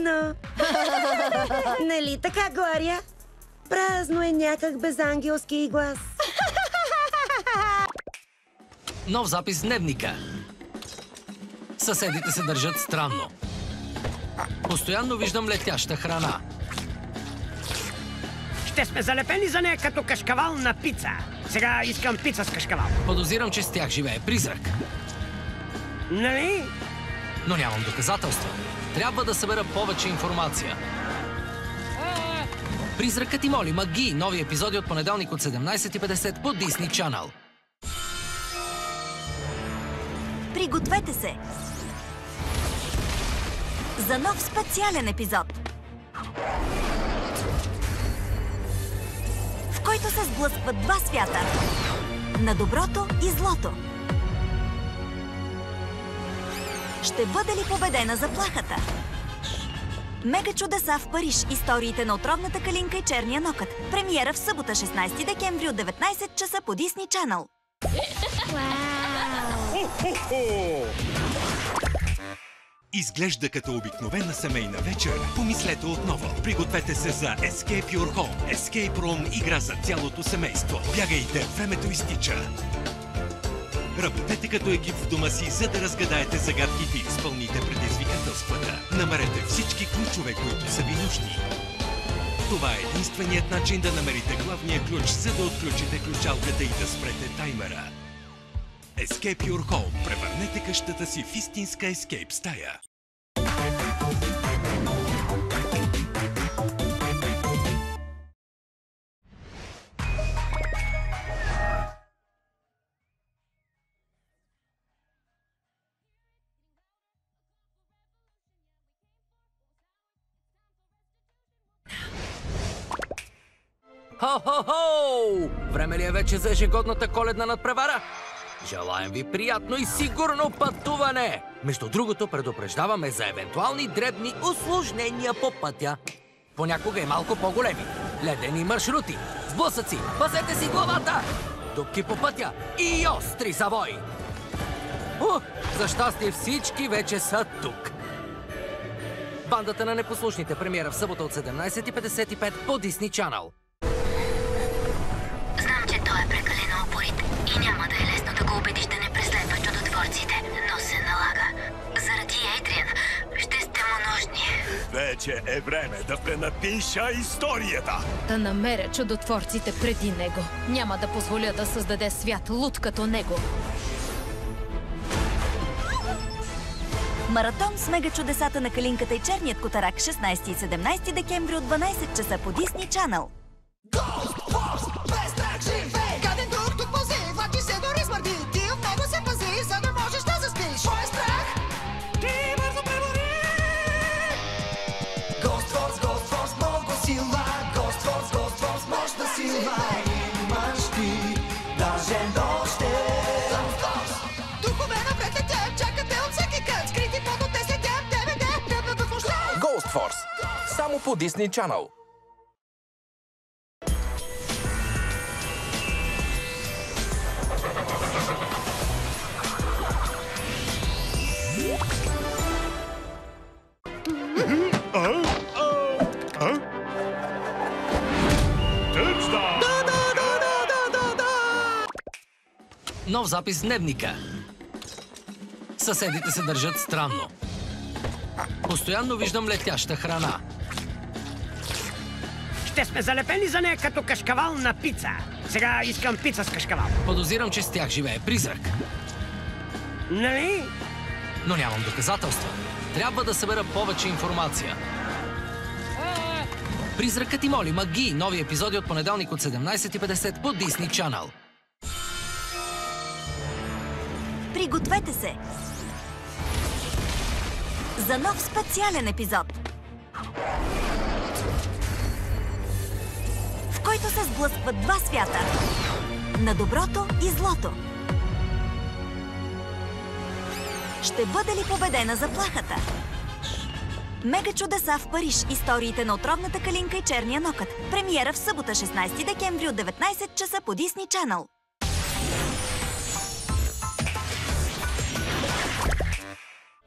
Забавно! Нали така, Глория? Празно е някак без ангелски глас. Нов запис в дневника. Съседите се държат странно. Постоянно виждам летяща храна. Ще сме залепени за нея като кашкавал на пица. Сега искам пица с кашкавал. Подозирам, че с тях живее призрак. Нали? Но нямам доказателства. Трябва да събера повече информация. Призракът и Моли Маги. Нови епизоди от понеделник от 17:50 по Disney Channel. Пригответе се за нов специален епизод, в който се сблъскват два свята – на доброто и злото. Ще бъде ли победена заплахата? Мега чудеса в Париж. Историите на отровната калинка и черния нокът. Премиера в събота, 16 декември от 19 часа по Disney Channel. Изглежда като обикновена семейна вечер. Помислете отново. Пригответе се за Escape Your Home. Escape Room игра за цялото семейство. Бягайте, времето изтича. Работете като екип в дома си, за да разгадаете загадките и изпълните предизвикателствата. Намерете всички ключове, които са ви нужни. Това е единственият начин да намерите главния ключ, за да отключите ключалката и да спрете таймера. Escape Your Home. Превърнете къщата си в истинска Escape стая. Хо-хо-хо! Време ли е вече за ежегодната коледна надпревара? Желаем ви приятно и сигурно пътуване! Между другото, предупреждаваме за евентуални дребни усложнения по пътя. Понякога и малко по-големи. Ледени маршрути, сблъсъци, пазете си главата! Дупки по пътя и остри завои! За щастие всички вече са тук! Бандата на непослушните премиера в събота от 17:55 по Disney Channel. Знам, че той е прекалено упорит и няма да е лесно да го убедиш да не преследва чудотворците, но се налага. Заради Ейдриан ще сте му нужни. Вече е време да пренапиша историята. Да намеря чудотворците преди него. Няма да позволя да създаде свят луд като него. Маратон с мега чудесата на калинката и черният котарак, 16 и 17 декември от 12 часа по Disney Channel. Ghost Force, без страх живей! Гаден друг тук пази, влачи се дори смърди. Ти от него се пази, за да можеш да заспиш. Кой е страх? Ти бързо пребори! Ghost Force, много сила. Ghost Force, мощна сила. Имаш ти дължен дощен. Духове напред летят, чакате от всеки кът. Скрити под те следят, тебе тръпнат в нощта. Ghost Force, само по Disney Channel. Нов запис в дневника. Съседите се държат странно. Постоянно виждам летяща храна. Ще сме залепени за нея като кашкавал на пица. Сега искам пица с кашкавал. Подозирам, че с тях живее призрак. Нали? Но нямам доказателства. Трябва да събера повече информация. Призракът и Моли Маги. Нови епизоди от понеделник от 17:50 по Disney Channel. Пригответе се за нов специален епизод, в който се сблъскват два свята – на доброто и злото. Ще бъде ли победена заплахата? Мега чудеса в Париж. Историите на отровната калинка и черния нокът. Премиера в събота, 16 декември от 19 часа по Disney Channel.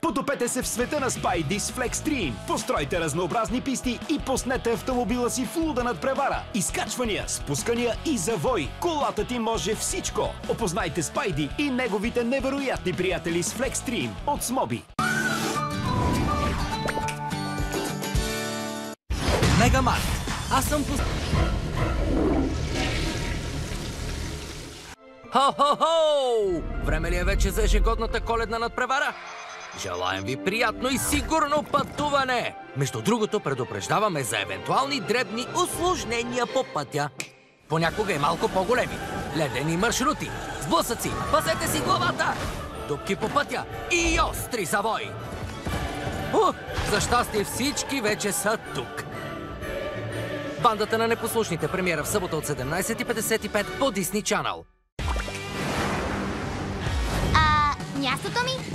Потопете се в света на Spidey с FlexStream. Постройте разнообразни писти и пуснете автомобила си в луда надпревара. Изкачвания, спускания и завой. Колата ти може всичко. Опознайте Spidey и неговите невероятни приятели с FlexStream от Smoby. Мегамарт. Аз съм Хо-хо-хо! Време ли е вече за ежегодната коледна надпревара? Желаем ви приятно и сигурно пътуване! Между другото, предупреждаваме за евентуални дребни усложнения по пътя. Понякога и малко по-големи. Ледени маршрути, сблъсъци, пазете си главата! Дупки по пътя и остри завои! За щастие всички вече са тук. Бандата на непослушните, премиера в събота от 17:55 по Disney Channel. Мястото ми?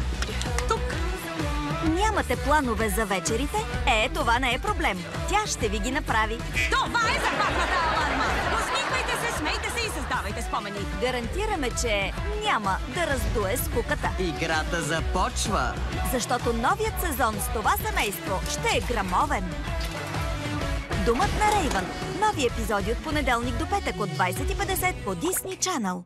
Тук. Нямате планове за вечерите? Това не е проблем. Тя ще ви ги направи. Това е забавната аларма! Усмихвайте се, смейте се и създавайте спомени. Гарантираме, че няма да раздуе скуката. Играта започва! Защото новият сезон с това семейство ще е грамовен. Думът на Рейвън. Нови епизоди от понеделник до петък от 20:50 по Disney Channel.